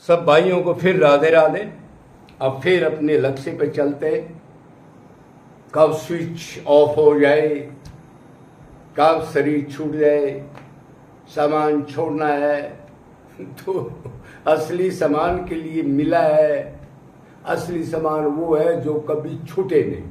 सब भाइयों को फिर राधे राधे। अब फिर अपने लक्ष्य पे चलते। कब स्विच ऑफ हो जाए, कब शरीर छूट जाए, सामान छोड़ना है तो असली सामान के लिए मिला है। असली सामान वो है जो कभी छूटे नहीं,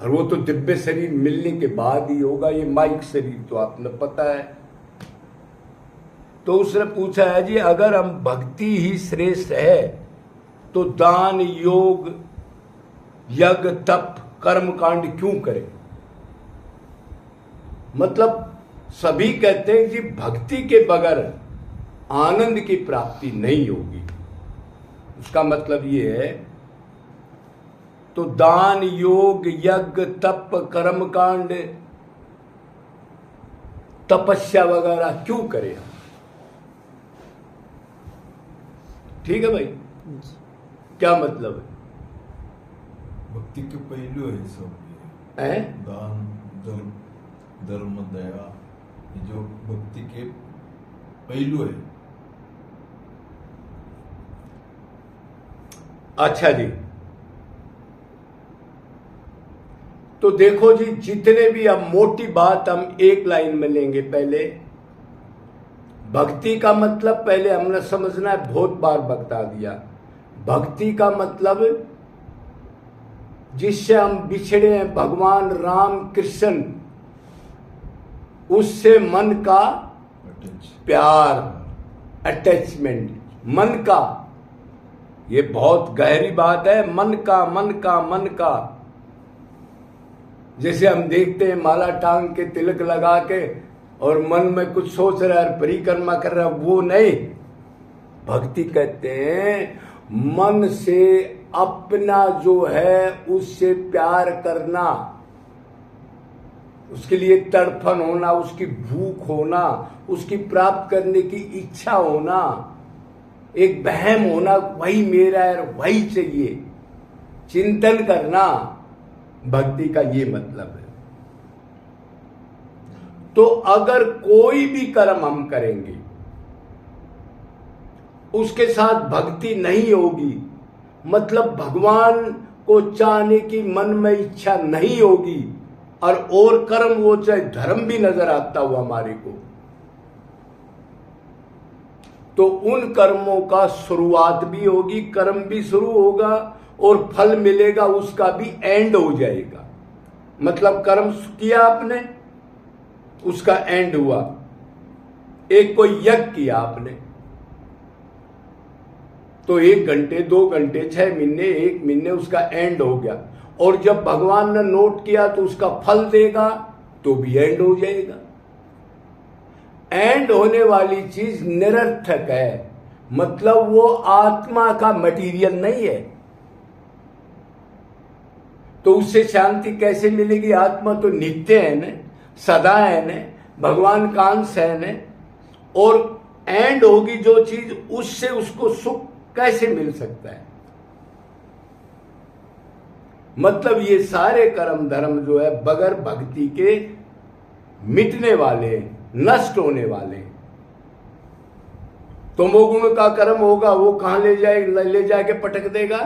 और वो तो दिव्य शरीर मिलने के बाद ही होगा। ये माइक शरीर तो आपने पता है। तो उसने पूछा है जी, अगर हम भक्ति ही श्रेष्ठ है तो दान, योग, यज्ञ, तप, कर्म कांड क्यों करें? मतलब सभी कहते हैं कि भक्ति के बगैर आनंद की प्राप्ति नहीं होगी। उसका मतलब ये है, तो दान, योग, यज्ञ, तप, कर्म कांड, तपस्या वगैरह क्यों करें? ठीक है भाई, क्या मतलब है? भक्ति के पहलू है सब है? दान, धर्म, दया, ये जो भक्ति के पहलू है। अच्छा जी, तो देखो जी, जितने भी, अब मोटी बात हम एक लाइन में लेंगे। पहले भक्ति का मतलब पहले हमने समझना है, बहुत बार बता दिया। भक्ति का मतलब जिससे हम बिछड़े हैं, भगवान राम कृष्ण, उससे मन का प्यार, अटैचमेंट, मन का। ये बहुत गहरी बात है। मन का, मन का, मन का। जैसे हम देखते हैं माला टांग के, तिलक लगा के, और मन में कुछ सोच रहा है, परिक्रमा कर रहा है, वो नहीं। भक्ति कहते हैं मन से अपना जो है उससे प्यार करना, उसके लिए तड़फन होना, उसकी भूख होना, उसकी प्राप्त करने की इच्छा होना, एक वहम होना, वही मेरा है, वही चाहिए, चिंतन करना। भक्ति का ये मतलब है। तो अगर कोई भी कर्म हम करेंगे उसके साथ भक्ति नहीं होगी, मतलब भगवान को चाहने की मन में इच्छा नहीं होगी, और कर्म, वो चाहे धर्म भी नजर आता हुआ हमारे को, तो उन कर्मों का शुरुआत भी होगी, कर्म भी शुरू होगा, और फल मिलेगा, उसका भी एंड हो जाएगा। मतलब कर्म किया आपने, उसका एंड हुआ। एक कोई यज्ञ किया आपने, तो 1 घंटे, 2 घंटे, 6 महीने, 1 महीने, उसका एंड हो गया। और जब भगवान ने नोट किया तो उसका फल देगा, तो भी एंड हो जाएगा। एंड होने वाली चीज निरर्थक है, मतलब वो आत्मा का मटेरियल नहीं है। तो उससे शांति कैसे मिलेगी? आत्मा तो नित्य है न, सदा है न, भगवान का अंश है न। और एंड होगी जो चीज, उससे उसको सुख कैसे मिल सकता है? मतलब ये सारे कर्म धर्म जो है बगैर भक्ति के मिटने वाले, नष्ट होने वाले। तमोगुण का कर्म होगा, वो कहां ले जाके पटक देगा?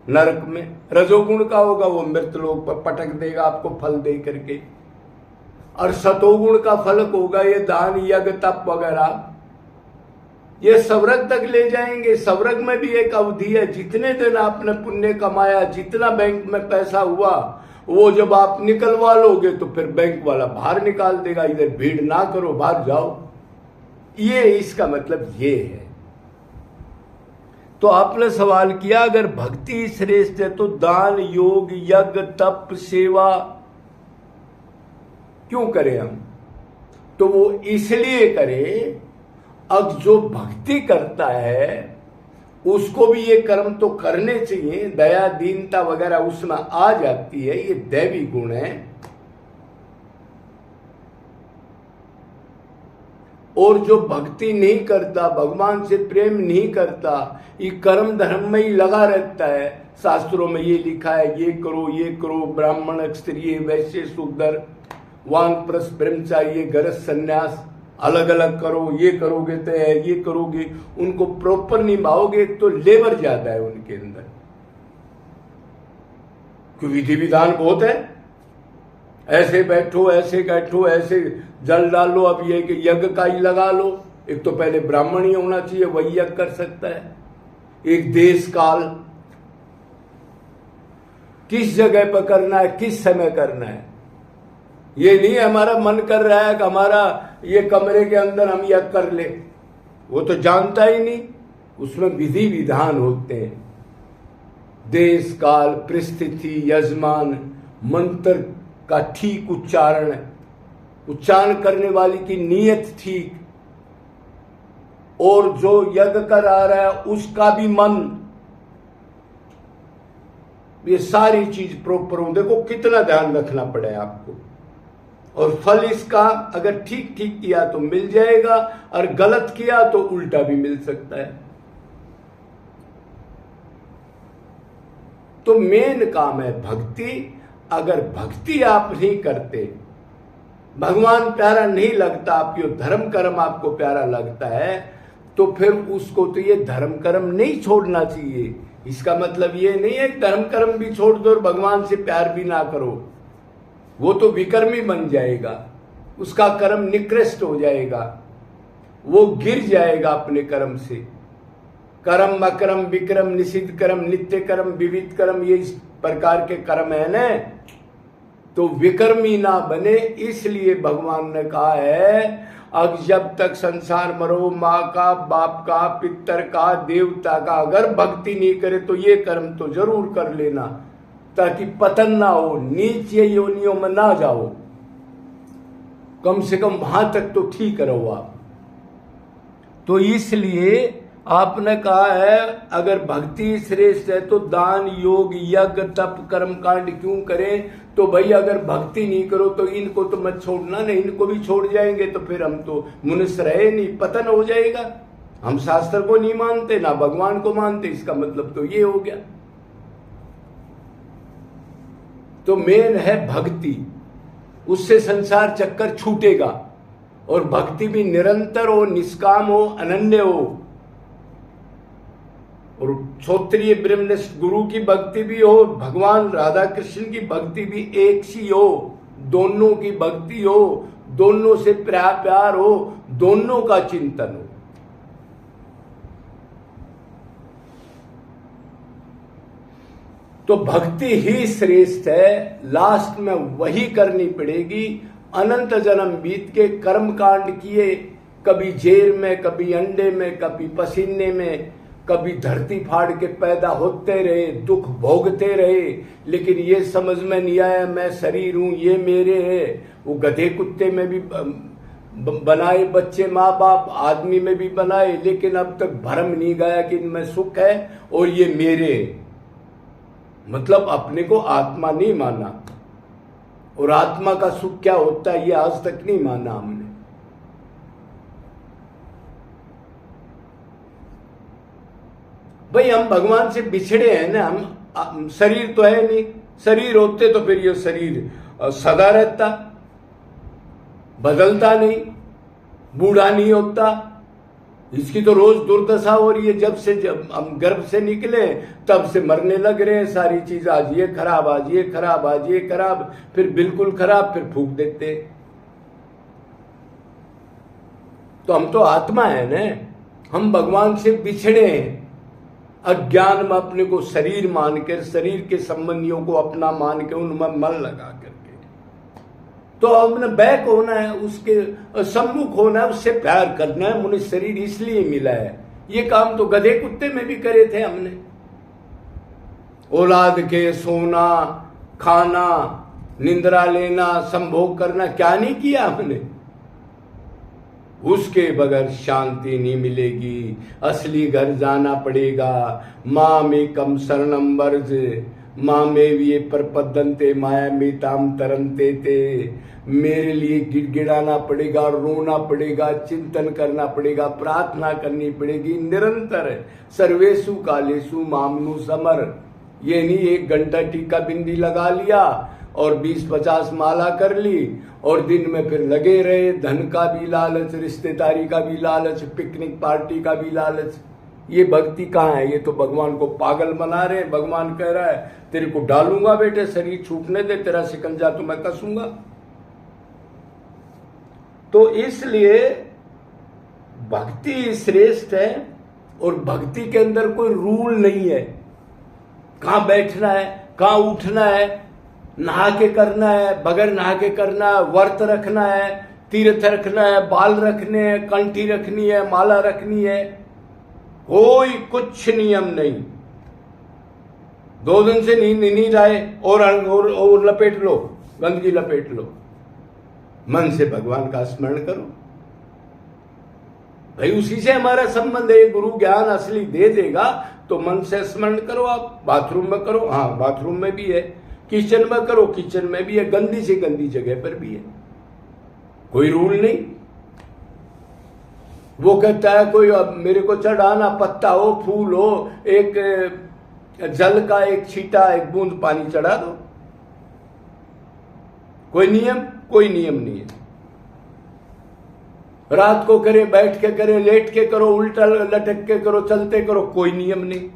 नरक में। रजोगुण का होगा, वो मृतलोक पर पटक देगा आपको फल दे करके। और सतोगुण का फलक होगा ये दान, यज्ञ, तप वगैरह, ये स्वर्ग तक ले जाएंगे। स्वर्ग में भी एक अवधि है, जितने दिन आपने पुण्य कमाया, जितना बैंक में पैसा हुआ, वो जब आप निकलवा लोगे तो फिर बैंक वाला बाहर निकाल देगा, इधर भीड़ ना करो, बाहर जाओ। ये इसका मतलब ये है। तो आपने सवाल किया, अगर भक्ति श्रेष्ठ है तो दान, योग, यज्ञ, तप, सेवा क्यों करें हम? तो वो इसलिए करें, अब जो भक्ति करता है उसको भी ये कर्म तो करने चाहिए। दया, दीनता वगैरह उसमें आ जाती है, ये दैवी गुण है। और जो भक्ति नहीं करता, भगवान से प्रेम नहीं करता, ये कर्म धर्म में ही लगा रहता है। शास्त्रों में ये लिखा है, ये करो, ये करो, ब्राह्मण, क्षत्रिय, वैश्य, शूद्र, वानप्रस्थ, ब्रह्मचारी, गरज, संन्यास, अलग अलग करो, ये करोगे तो ये करोगे, उनको प्रॉपर निभाओगे तो लेबर ज्यादा है उनके अंदर, क्योंकि विधि विधान बहुत है। ऐसे बैठो, ऐसे बैठो, ऐसे जल डालो, अब ये कि यज्ञ का ही लगा लो। एक तो पहले ब्राह्मण ही होना चाहिए, वही यज्ञ कर सकता है। एक देश काल, किस जगह पर करना है, किस समय करना है, ये नहीं हमारा मन कर रहा है कि हमारा ये कमरे के अंदर हम यज्ञ कर ले, वो तो जानता ही नहीं। उसमें विधि विधान होते हैं, देश काल, परिस्थिति, यजमान, मंत्र का ठीक उच्चारण, उच्चारण करने वाली की नीयत ठीक, और जो यज्ञ करा रहा है उसका भी मन, ये सारी चीज प्रॉपर हो। देखो कितना ध्यान रखना पड़े आपको, और फल इसका अगर ठीक ठीक किया तो मिल जाएगा, और गलत किया तो उल्टा भी मिल सकता है। तो मेन काम है भक्ति। अगर भक्ति आप नहीं करते, भगवान प्यारा नहीं लगता, आपको धर्म कर्म आपको प्यारा लगता है, तो फिर उसको तो ये धर्म कर्म नहीं छोड़ना चाहिए। इसका मतलब ये नहीं है धर्म कर्म भी छोड़ दो और भगवान से प्यार भी ना करो, वो तो विकर्मी बन जाएगा, उसका कर्म निकृष्ट हो जाएगा, वो गिर जाएगा अपने कर्म से। कर्म अकर्म विक्रम निषिद्ध कर्म नित्य कर्म विविध कर्म, ये इस प्रकार के कर्म है न, तो विकर्मी ना बने। इसलिए भगवान ने कहा है, अब जब तक संसार मरो, माँ का, बाप का, पितर का, देवता का अगर भक्ति नहीं करे तो ये कर्म तो जरूर कर लेना, ताकि पतन ना हो, नीचे योनियों में ना जाओ, कम से कम वहां तक तो ठीक रहो आप। तो इसलिए आपने कहा है अगर भक्ति श्रेष्ठ है तो दान, योग, यज्ञ, तप, कर्म कांड क्यों करें। तो भाई अगर भक्ति नहीं करो तो इनको तो मत छोड़ना, नहीं इनको भी छोड़ जाएंगे तो फिर हम तो मनुष्य रहे नहीं, पतन हो जाएगा। हम शास्त्र को नहीं मानते ना भगवान को मानते, इसका मतलब तो ये हो गया। तो मेन है भक्ति, उससे संसार चक्कर छूटेगा, और भक्ति भी निरंतर हो, निष्काम हो, अनन्य हो, और क्षत्रिय ब्रह्मनिष्ठ गुरु की भक्ति भी हो, भगवान राधा कृष्ण की भक्ति भी एक सी हो, दोनों की भक्ति हो, दोनों से प्यार हो, दोनों का चिंतन हो। तो भक्ति ही श्रेष्ठ है, लास्ट में वही करनी पड़ेगी। अनंत जन्म बीत के कर्म कांड किए, कभी जेल में, कभी अंडे में, कभी पसीने में, कभी धरती फाड़ के पैदा होते रहे, दुख भोगते रहे, लेकिन ये समझ में नहीं आया मैं शरीर हूं, ये मेरे है। वो गधे कुत्ते में भी बनाए बच्चे माँ बाप, आदमी में भी बनाए, लेकिन अब तक भरम नहीं गया कि इनमें सुख है और ये मेरे, मतलब अपने को आत्मा नहीं माना, और आत्मा का सुख क्या होता है ये आज तक नहीं माना हमने। भाई हम भगवान से बिछड़े हैं ना, हम शरीर तो है नहीं, शरीर होते तो फिर ये शरीर सदा रहता, बदलता नहीं, बूढ़ा नहीं होता। इसकी तो रोज दुर्दशा हो रही है, जब हम गर्भ से निकले तब से मरने लग रहे हैं सारी चीज, आज ये खराब, आज ये खराब, आज ये खराब, फिर बिल्कुल खराब, फिर फूंक देते। तो हम तो आत्मा है ना, हम भगवान से बिछड़े हैं, अज्ञान में अपने को शरीर मानकर, शरीर के संबंधियों को अपना मान के उनमें मन लगा करके। तो हमने बैक होना है, उसके सम्मुख होना है, उससे प्यार करना है। मुझे शरीर इसलिए मिला है, ये काम तो गधे कुत्ते में भी करे थे हमने। औलाद के सोना, खाना, निंद्रा लेना, संभोग करना, क्या नहीं किया हमने। उसके बगैर शांति नहीं मिलेगी, असली घर जाना पड़ेगा। माँ में कम शरणम वर्ज, माँ में ये प्रपदंते माया में ताम तरनते थे। मेरे लिए गिड़गिड़ाना पड़ेगा, रोना पड़ेगा, चिंतन करना पड़ेगा, प्रार्थना करनी पड़ेगी निरंतर। सर्वेशु कालेशु मामनु समर, ये नहीं एक घंटा टीका बिंदी लगा लिया और 20-50 माला कर ली और दिन में फिर लगे रहे, धन का भी लालच, रिश्तेदारी का भी लालच, पिकनिक पार्टी का भी लालच। ये भक्ति कहाँ है? ये तो भगवान को पागल बना रहे। भगवान कह रहा है तेरे को डालूंगा बेटे, शरीर छूटने दे, तेरा शिकंजा तो मैं कसूंगा। तो इसलिए भक्ति श्रेष्ठ है और भक्ति के अंदर कोई रूल नहीं है। कहां बैठना है, कहां उठना है, नहा के करना है, बगैर नहा के करना है, व्रत रखना है, तीर्थ रखना है, बाल रखने हैं, कंठी रखनी है, माला रखनी है, कोई कुछ नियम नहीं। 2 दिन से नींद आए और लपेट लो, गंदगी लपेट लो। मन से भगवान का स्मरण करो भाई, उसी से हमारा संबंध है। गुरु ज्ञान असली दे देगा तो मन से स्मरण करो। आप बाथरूम में करो, हाँ बाथरूम में भी है, किचन में करो, किचन में भी है, गंदी से गंदी जगह पर भी है, कोई रूल नहीं। वो कहता है कोई अब मेरे को चढ़ाना, पत्ता हो, फूल हो, एक जल का एक छींटा, एक बूंद पानी चढ़ा दो, कोई नियम नहीं है। रात को करे, बैठ के करे, लेट के करो, उल्टा लटक के करो, चलते करो, कोई नियम नहीं।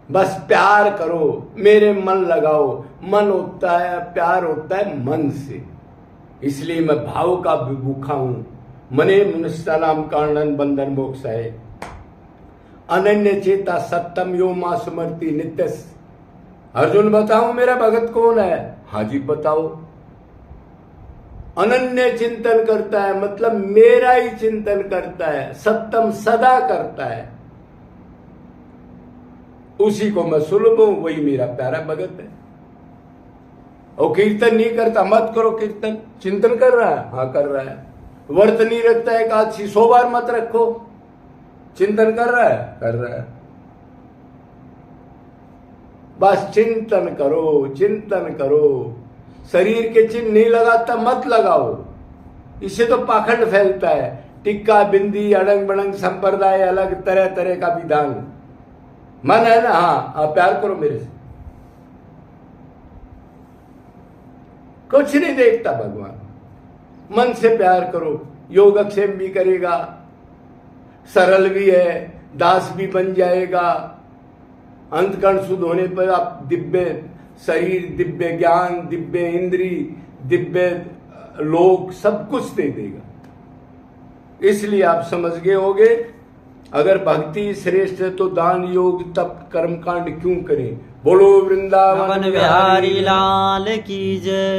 बस प्यार करो, मेरे मन लगाओ। मन होता है, प्यार होता है मन से। इसलिए मैं भाव का भूखा हूं। मने मनुष्य नाम कारणन बंधन मोक्ष है। अनन्य चेता सत्यम यो मां स्मृति नित्य। अर्जुन बताओ मेरा भगत कौन है? हाँ जी बताओ। अनन्य चिंतन करता है मतलब मेरा ही चिंतन करता है, सत्यम सदा करता है, उसी को मैं सुलभ हूं, वही मेरा प्यारा भगत है। और कीर्तन नहीं करता, मत करो कीर्तन। चिंतन कर रहा है, हाँ कर रहा है। व्रत नहीं रखता है, एकादशी 100 बार मत रखो। चिंतन कर रहा है, कर रहा है। बस चिंतन करो, चिंतन करो। शरीर के चिन्ह नहीं लगाता मत लगाओ, इससे तो पाखंड फैलता है। टिक्का, बिंदी, अड़ंग बड़ंग संप्रदाय, अलग तरह तरह का विधान। मन है ना, हाँ प्यार करो मेरे से। कुछ नहीं देखता भगवान। मन से प्यार करो, योगक्षेम भी करेगा, सरल भी है, दास भी बन जाएगा। अंतकरण शुद्ध होने पर आप दिव्य शरीर, दिव्य ज्ञान, दिव्य इंद्री, दिव्य लोक सब कुछ दे देगा। इसलिए आप समझ गए होगे, अगर भक्ति श्रेष्ठ है तो दान, योग, तप, कर्मकांड क्यों करें? बोलो वृंदावन बिहारी लाल की जय।